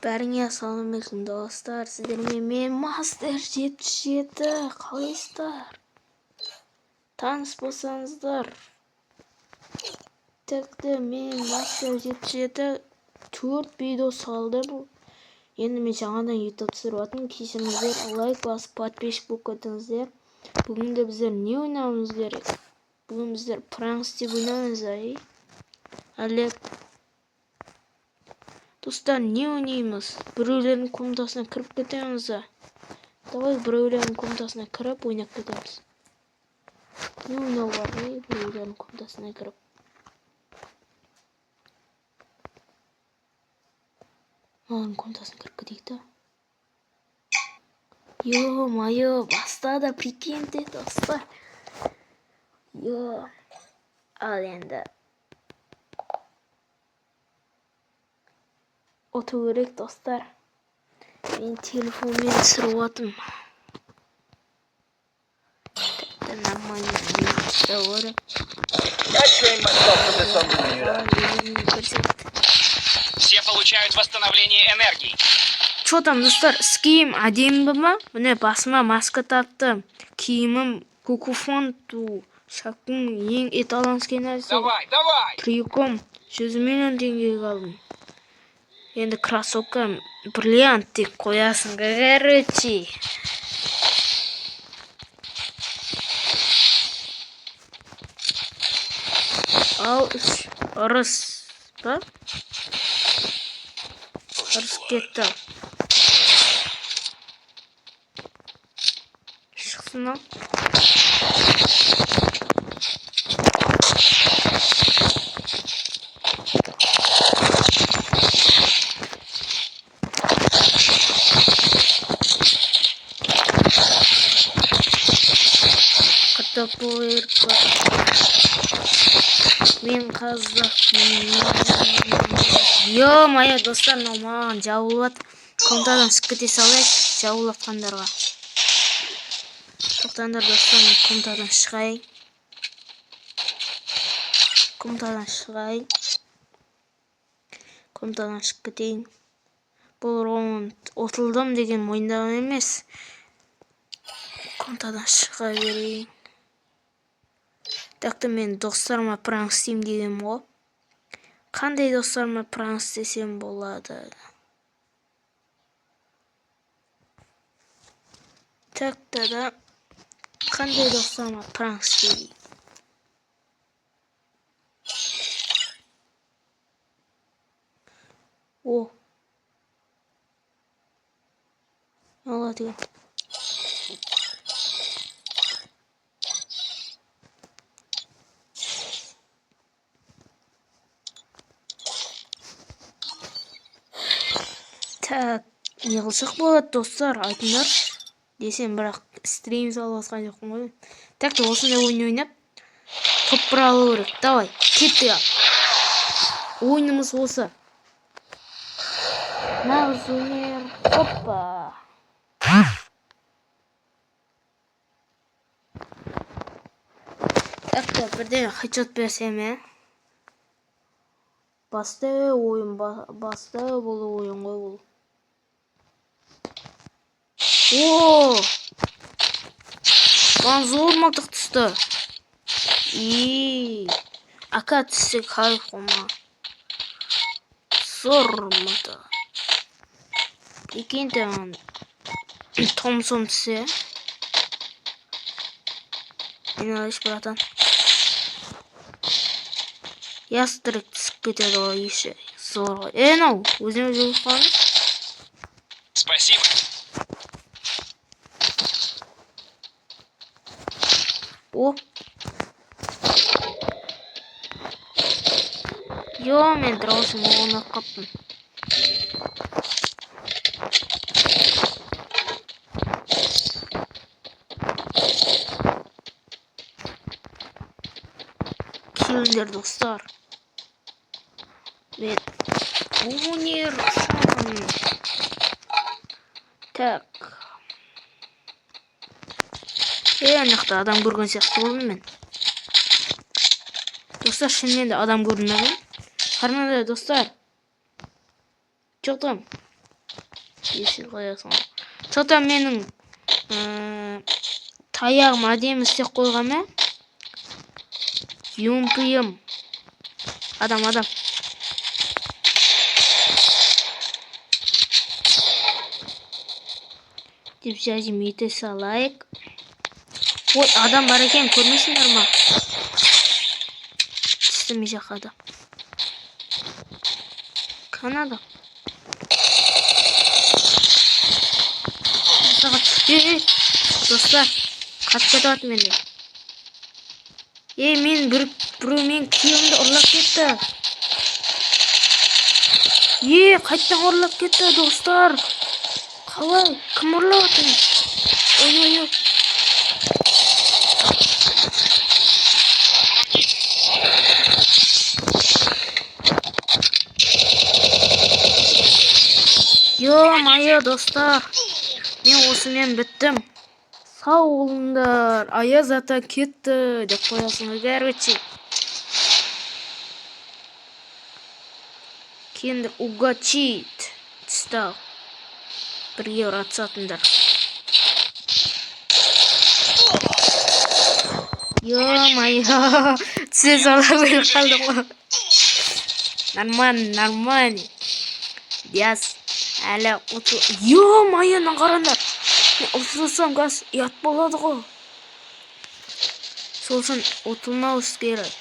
Бәріңе ассалаумағалейкум достар, сіздермен мен Мастер 77 қалайсыздар? Таныс болсаңыздар. Тіпті мен Мастер 77 4 видео салды бұл. Енді мен жаңадан YouTube түсіріп жатырмын, кешіріңіздер, лайк басып подписчик болып кетіңіздер. Бүгінгі біздер не ойнауымыз керек? Бүгін біздер пранкс деп ойнаймыз, әлі достар, не ойнаймыз? Біреулердің комнатасына кіріп кетеміз. Давай біреулердің комнатасына кіріп ойнап кетеміз. Не ойнау бар, біреулердің комнатасына кіріп? Маған комнатасына кіріп кетейік та. Ё-моё, бастады, прикиньте, достар. Ал енді отыру керек, достар. Мен телефонмен түсіріп жатырмын. Тіпті нормально говорю. Все получают восстановление энергии. Что там, достар, с киім әдемі ма? Міне басыма маска таптым. Киімім кукуфонту. Шакун ең эталонский нәрсе. Давай! Триком 100 миллион теңгеге алдым. Енді кроссовка бриллиант деп қоясың, короче. Ал ұрыс па? Ұрыс кетті. Шықсын ал. Мен қазақпын. Ё-моё, достар, маған жабылып комнатадан шығып кете салайық, жабылатқандарға. Тоқтаңдар, достар, мен комнатадан шығайын. Комнатадан шығып кетейін. Бұл раунд ұтылдым деген мойындау емес. Комнатадан шыға берейін. Тәкті мен достарыма пранкс істеймін деген ғой. Қандай достарыма пранкс істесем болады? Тәкті да қандай достарыма пранкс істеймін? О. Алла деген. Так, не қылсақ болады, достар, айтыңдар. Десем, бірақ стрим салып жатқан жоқпын ғой. Так, осындай ойын ойнап, топ бір алу керек. Давай, кеттік. Ойынымыз осы. Нағыз өнер. Оппа. Так, бірден хедшот берсем, Басты ойын, басты бұл ойын ғой бұл. Ооо! Маған зор мылтық түсті. Ака түссе қайық қома. Зор мылтық. Прикиньте, Томсон түссе. Мен алайш, братан. Ястрик түсіп кетеді ғой еші. Зор ғой. Нау, өзіне өзі қойыңыз. Спасибо. О. Ё, мен драусым оғына қаптым. Келіңдер, достар. Мен өнерсің. Так. Анақта адам көрген сияқты болдым мен. Достар, шынымен де адам көрінмеген. Қараңыздар, достар. Жоқтым. есіл қоясың. Сота менің таяғым әдемі істеп қойған ма? Юмпиым. Адам. Деп жазым ете салайық. Ой, адам бар екен, көрмейсіңдер ма? Түстіме жақады. Канада. Достар, қатып кетіп менде. Мен біреумен күйеуімді ұрлап кетті. Қайттан ұрлап кетті, достар. Қалай? Кім ұрлап отыр? Ой. Ё-моё, достар. Мен осымен біттім. Сау болыңдар. Аяз ата кетті деп қоясыңдар, короче. Кендір угачит. Тістау. 1 евро атсатындар. Ё-моё. Түсе сала бөліп қалдым ғой. Нормально. Яс. Әлі ұтыл. Ё-моё, қараңдар. Ұтылсам газ ұят болады ғой. Сосын ұтылмауыз керек.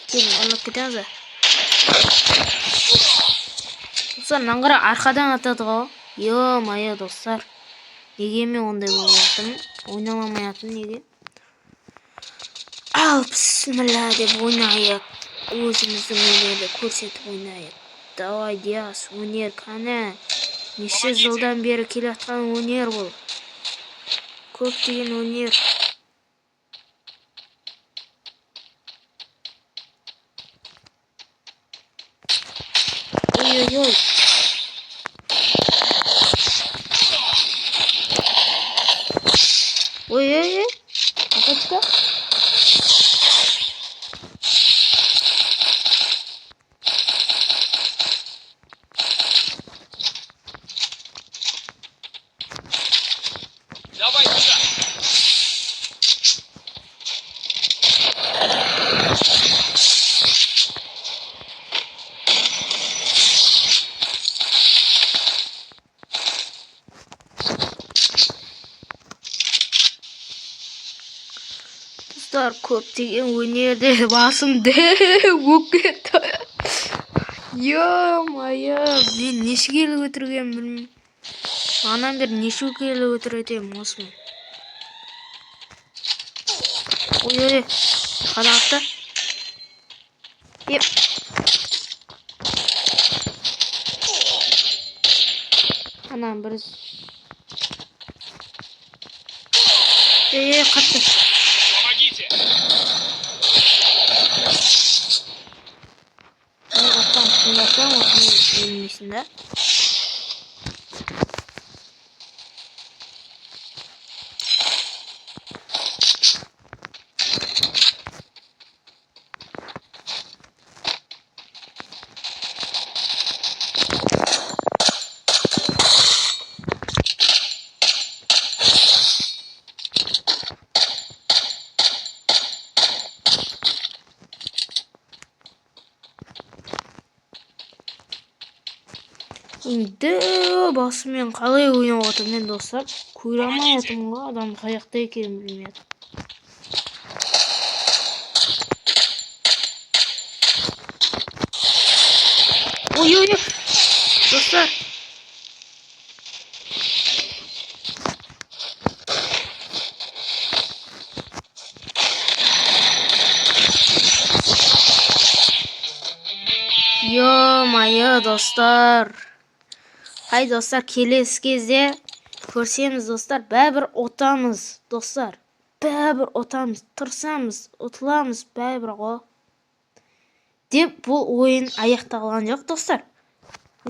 Келін, ұрлап кетеміз. Достар, наңғыра арқадан атады ғой. Ё-моё, достар. Неге мен ондай болатым? Ойналамаятын неге? Ал, бісміллә деп ойнайық. Өзіміздің өнерді көрсетіп ойнайық. Давай, Диас, өнер қана. Неше жылдан бері келе жатқан өнер бұл. Көптеген өнер. Ой. Ой. Апачка. Давай сюда. Достар, көптеген өнерде басымды өп кетті. Ё-моё, мен неше келі өтірген білмеймін. Анам бер неше келі өтіретем осымен. Ой. Қанатты. Анам бір. Қатты. Помогите. Оттан тыңдасам, осыны өлмейсің да. Енді басымен қалай ойнап отырмын достар? Көре алмай жатырмын ғой, адам қаяқта екенін білмей жатырмын. Ой. Достар. Ё-моё, достар. Хай, достар, келесі кезде көрсеміз, достар, бәрібір ұтамыз, достар. Бәрібір ұтамыз, тұрсамыз, ұтыламыз, бәрібір ғой. Деп бұл ойын аяқталған жоқ, достар.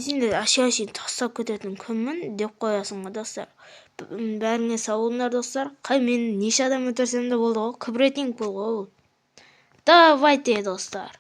Сендер ашын тастап кететін күнмін деп қоясың ғой, достар. Бәріңе сау болыңдар, достар. Қай мен неше адам өтерсем де болды ғой, кібіретинг бұл ғой. Давайте, достар.